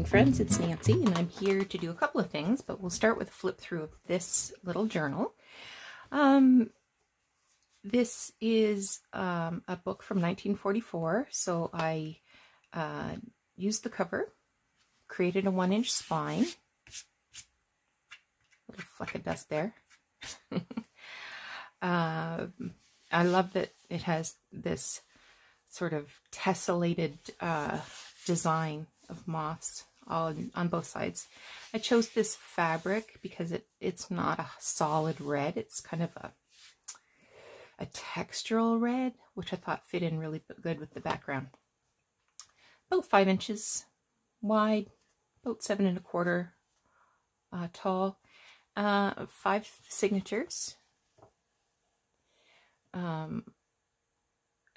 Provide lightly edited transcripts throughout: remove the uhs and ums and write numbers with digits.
morning, friends. It's Nancy, and I'm here to do a couple of things, but we'll start with a flip through of this little journal. This is a book from 1944, so I used the cover, created a 1-inch spine, little fleck of dust there. I love that it has this sort of tessellated design of moths on both sides. I chose this fabric because it's not a solid red. It's kind of a textural red, which I thought fit in really good with the background. About 5 inches wide, about 7 1/4 tall. 5 signatures. And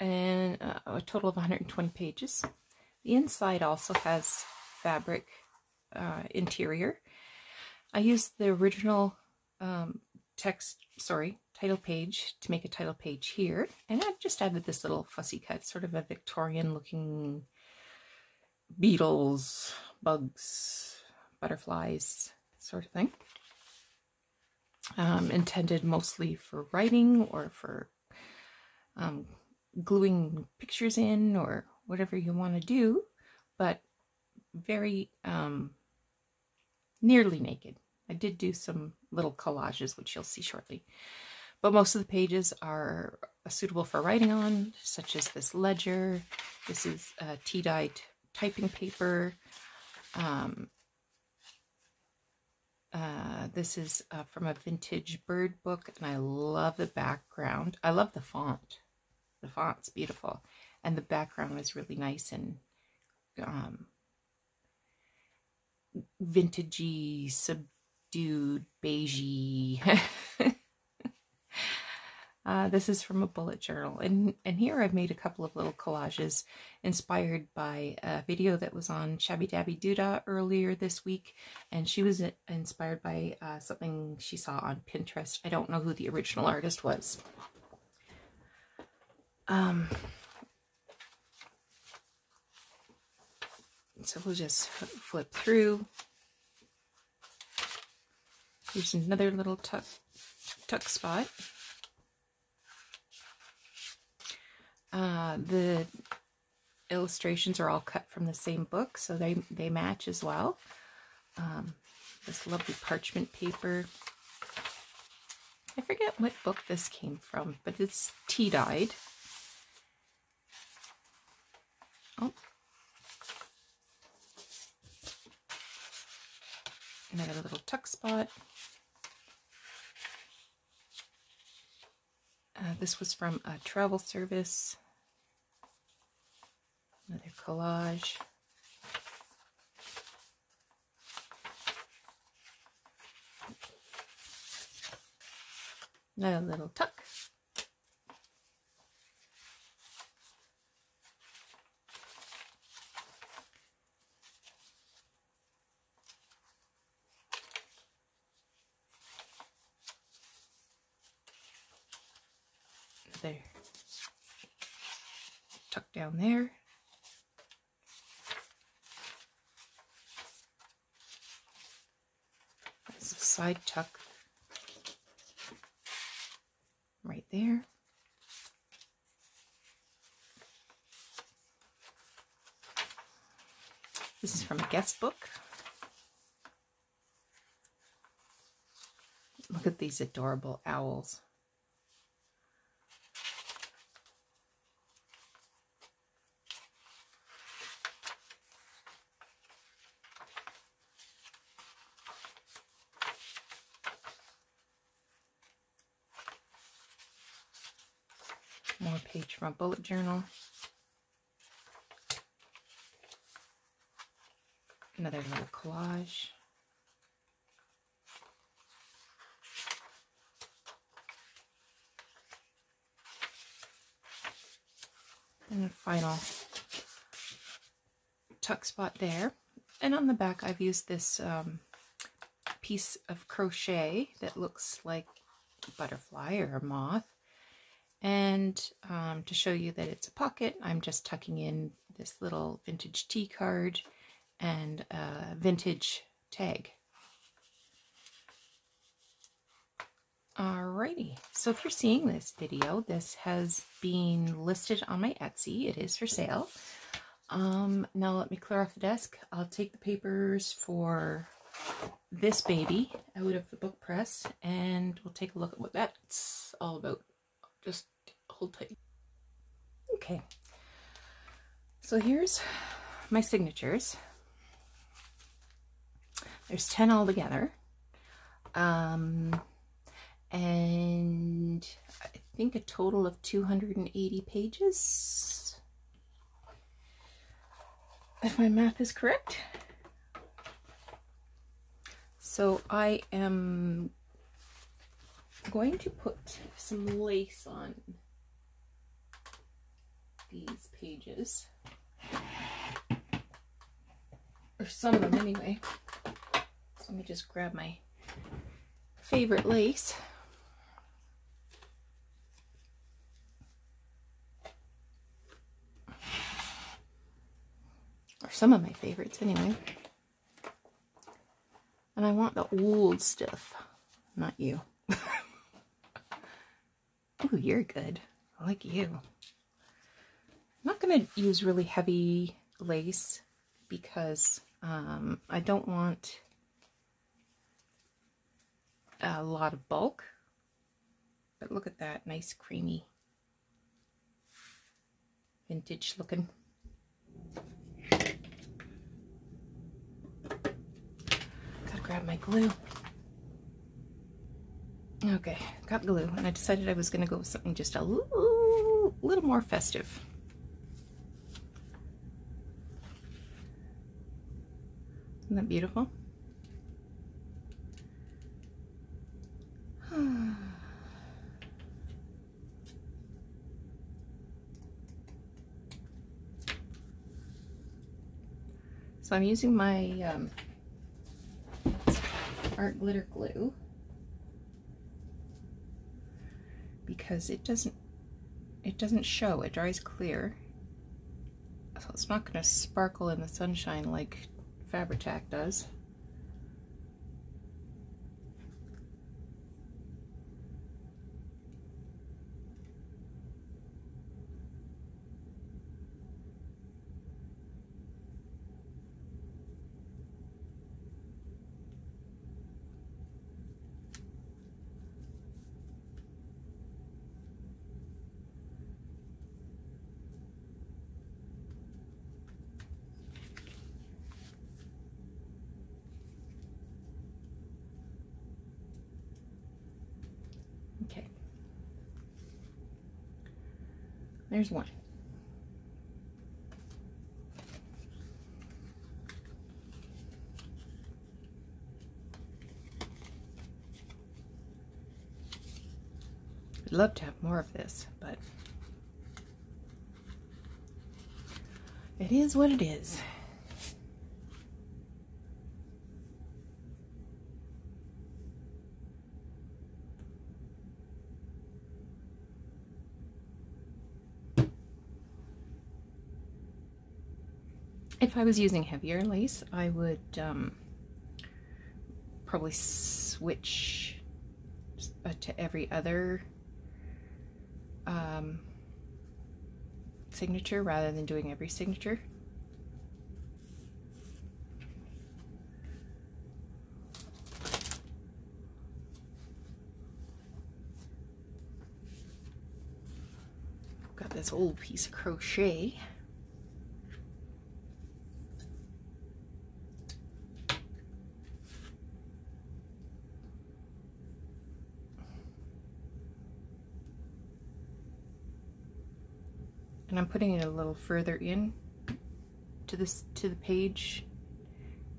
a total of 120 pages. The inside also has fabric interior. I used the original title page to make a title page here, and I've just added this little fussy cut, sort of a Victorian looking beetles, bugs, butterflies sort of thing. Intended mostly for writing or for gluing pictures in or whatever you want to do, but very nearly naked. I did do some little collages, which you'll see shortly, but most of the pages are suitable for writing on, such as this ledger. This is tea-dyed typing paper. This is from a vintage bird book, and I love the background. I love the font. The font's beautiful, and the background is really nice and vintagey, subdued, beigey. This is from a bullet journal, and here I've made a couple of little collages inspired by a video that was on Shabby Dabby Doodah earlier this week, and she was inspired by something she saw on Pinterest. I don't know who the original artist was. So we'll just flip through. Here's another little tuck spot. The illustrations are all cut from the same book, so they match as well. This lovely parchment paper. I forget what book this came from, but it's tea-dyed. Oh. Another little tuck spot. This was from a travel service. Another collage. Another little tuck. There, tuck down there. There's a side tuck right there. This is from a guest book. Look at these adorable owls. More page from a bullet journal. Another little collage. And a final tuck spot there. And on the back I've used this piece of crochet that looks like a butterfly or a moth. And to show you that it's a pocket, I'm just tucking in this little vintage tea card and a vintage tag. Alrighty, so if you're seeing this video, this has been listed on my Etsy. It is for sale. Now let me clear off the desk. I'll take the papers for this baby out of the book press and we'll take a look at what that's all about. Just hold tight. Okay, so here's my signatures. There's 10 altogether. And I think a total of 280 pages, if my math is correct. So I am going to put some lace on these pages, or some of them anyway. So let me just grab my favorite lace. Or some of my favorites anyway. And I want the old stuff, not you. Ooh, you're good. I like you. I'm not going to use really heavy lace because I don't want a lot of bulk. But look at that, nice creamy vintage looking. Gotta grab my glue. Okay, got glue, and I decided I was going to go with something just a little more festive. Isn't that beautiful? So I'm using my art glitter glue because it doesn't show. It dries clear, so it's not going to sparkle in the sunshine like Fabri-Tac does. Okay, there's one. I'd love to have more of this, but it is what it is. If I was using heavier lace, I would probably switch to every other signature rather than doing every signature. Got this old piece of crochet. And I'm putting it a little further in to the page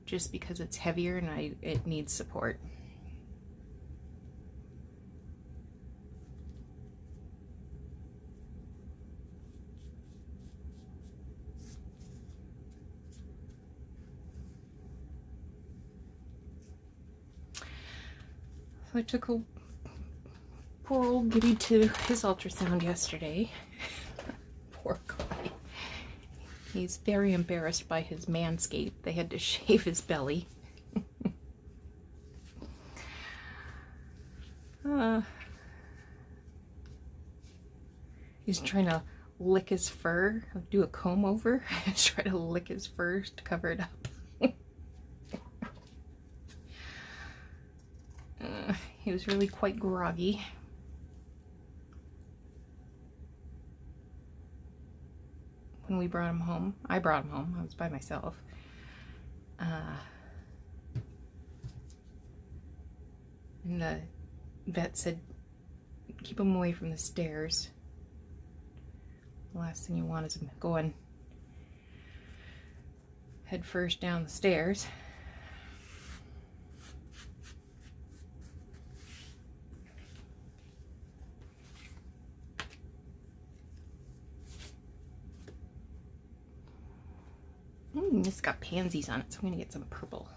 just because it's heavier and it needs support. So I took a poor old Gibby to his ultrasound yesterday. Poor guy. He's very embarrassed by his manscape. They had to shave his belly. He's trying to lick his fur, do a comb over, and try to lick his fur to cover it up. He was really quite groggy. When we brought him home. I brought him home. I was by myself. And the vet said, keep him away from the stairs. The last thing you want is him going head first down the stairs. It's got pansies on it, so I'm going to get some purple.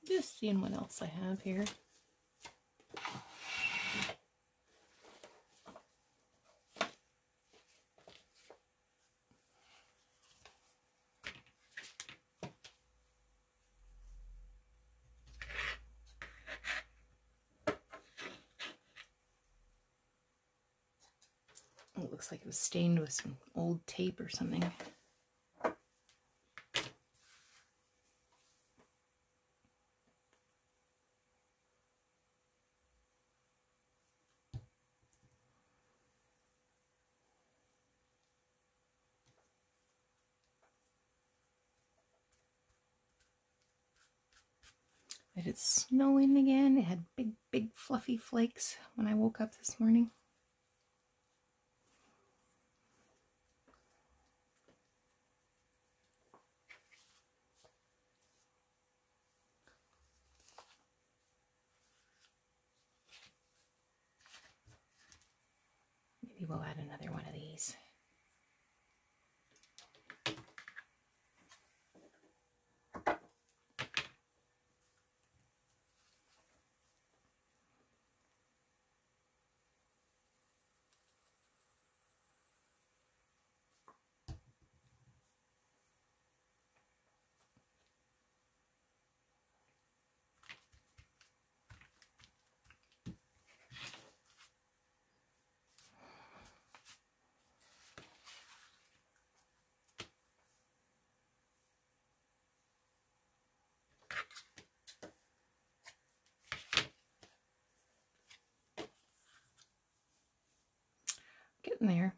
Just seeing what else I have here. Oh, it looks like it was stained with some old tape or something. It's snowing again. It had big fluffy flakes when I woke up this morning. Maybe we'll add another one of these. Getting there.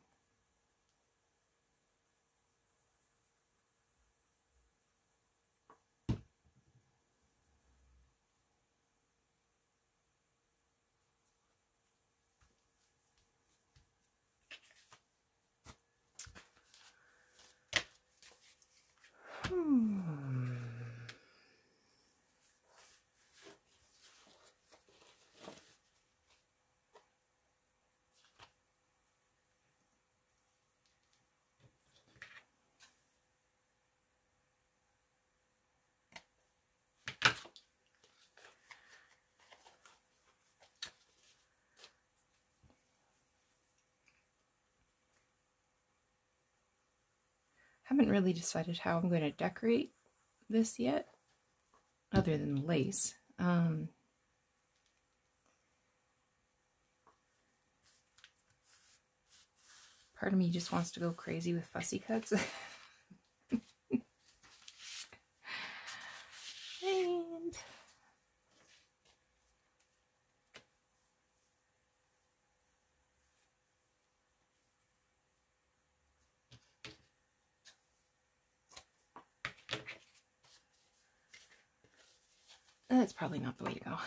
Haven't really decided how I'm going to decorate this yet, other than lace. Part of me just wants to go crazy with fussy cuts. That's probably not the way to go.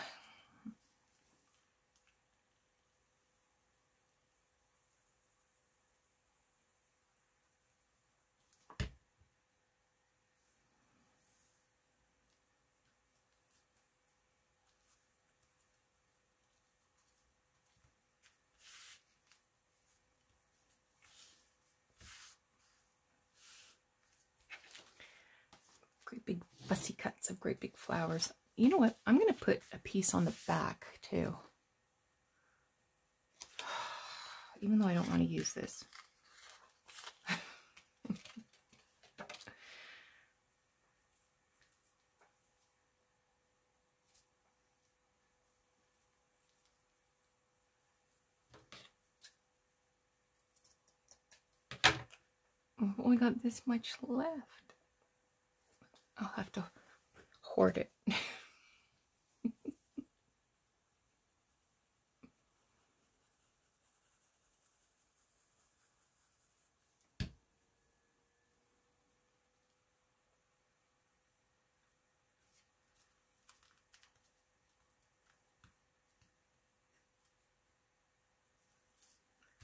Great big fussy cuts of great big flowers. You know what? I'm going to put a piece on the back too. Even though I don't want to use this. I've only got this much left. I'll have to hoard it.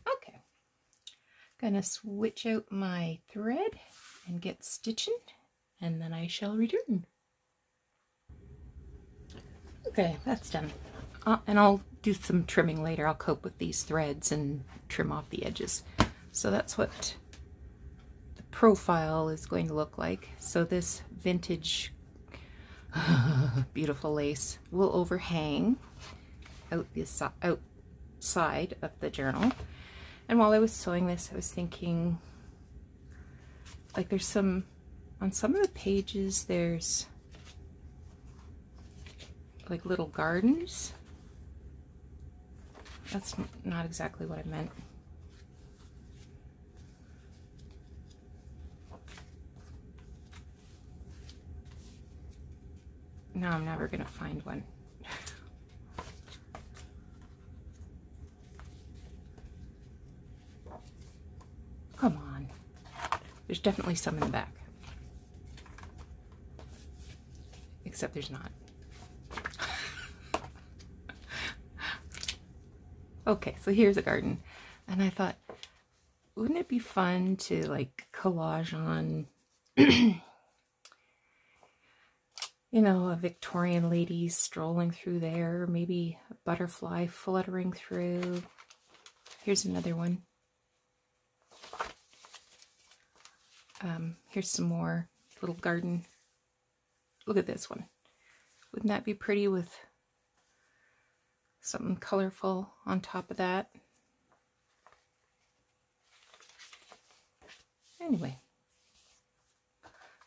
Okay. Gonna switch out my thread and get stitching, and then I shall return. Okay, that's done. And I'll do some trimming later. I'll cope with these threads and trim off the edges. So that's what the profile is going to look like. So this vintage beautiful lace will overhang out the outside of the journal. And while I was sewing this, I was thinking, like, there's some, on some of the pages, there's like little gardens. That's not exactly what I meant. No, I'm never gonna find one. Come on. There's definitely some in the back. Except there's not. Okay, so here's a garden. And I thought, wouldn't it be fun to like collage on, you know, a Victorian lady strolling through there, maybe a butterfly fluttering through. Here's another one. Here's some more little garden. Look at this one. Wouldn't that be pretty with something colorful on top of that? Anyway,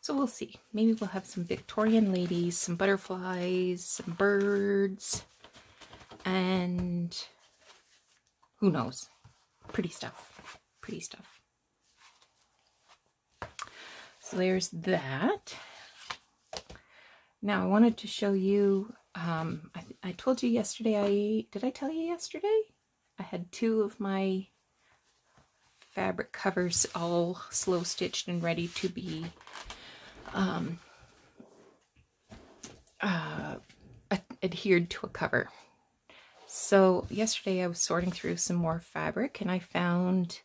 so we'll see. Maybe we'll have some Victorian ladies, some butterflies, some birds, and who knows? Pretty stuff. Pretty stuff. So there's that. Now I wanted to show you, I told you yesterday, did I tell you yesterday? I had 2 of my fabric covers all slow stitched and ready to be adhered to a cover. So yesterday I was sorting through some more fabric and I found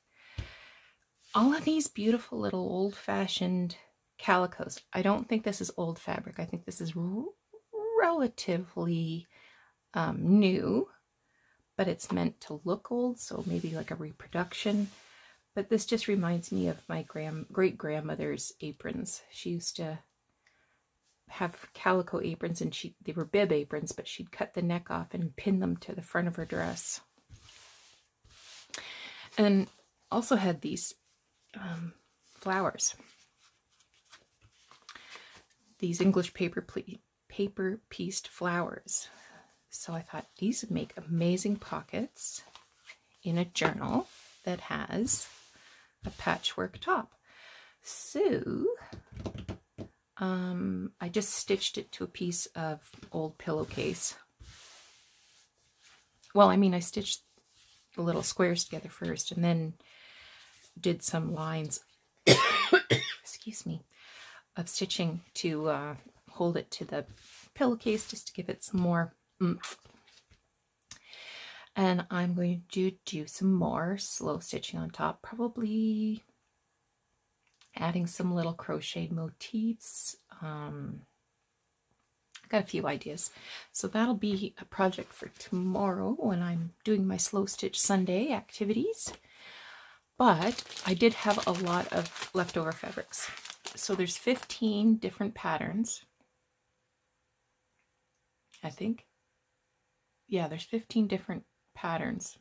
all of these beautiful little old-fashioned calicos. I don't think this is old fabric. I think this is relatively new, but it's meant to look old, so maybe like a reproduction. But this just reminds me of my great-grandmother's aprons. She used to have calico aprons, and they were bib aprons, but she'd cut the neck off and pin them to the front of her dress. And also had these flowers. These English paper pieced flowers. So I thought these would make amazing pockets in a journal that has a patchwork top. So I just stitched it to a piece of old pillowcase. Well, I mean, I stitched the little squares together first and then did some lines excuse me, of stitching to hold it to the pillowcase just to give it some more oomph. And I'm going to do some more slow stitching on top, probably adding some little crocheted motifs. Got a few ideas. So that'll be a project for tomorrow when I'm doing my Slow Stitch Sunday activities. But I did have a lot of leftover fabrics. So there's 15 different patterns, I think. Yeah, there's 15 different patterns.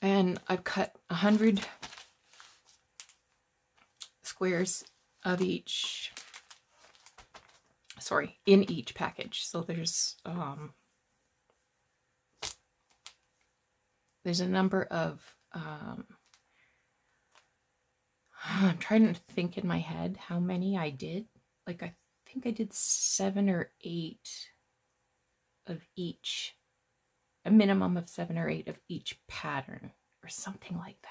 And I've cut 100 squares of each, sorry, in each package. So there's a number of, I'm trying to think in my head how many I did. Like, I think I did 7 or 8 of each, a minimum of 7 or 8 of each pattern or something like that.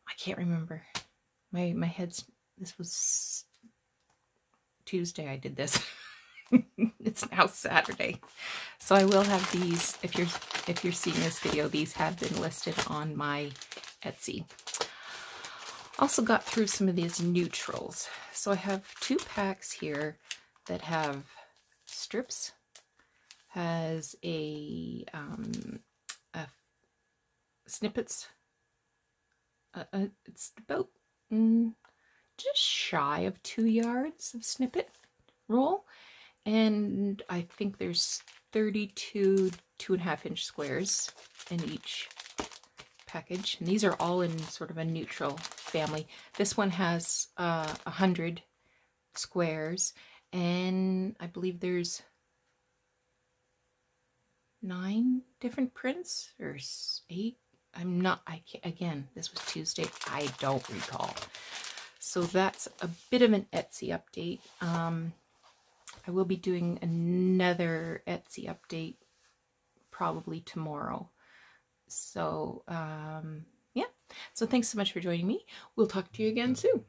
I can't remember. My head's, this was Tuesday I did this. It's now Saturday. So I will have these, if you're seeing this video, these have been listed on my Etsy. Also got through some of these neutrals. So I have 2 packs here that have strips, has a snippets. It's about just shy of 2 yards of snippet roll, and I think there's 32 2.5-inch squares in each package, and these are all in sort of a neutral family. This one has 100 squares, and I believe there's 9 different prints or 8. I'm not, again, this was Tuesday, I don't recall. So that's a bit of an Etsy update. I will be doing another Etsy update probably tomorrow. So, yeah. So thanks so much for joining me. We'll talk to you again soon.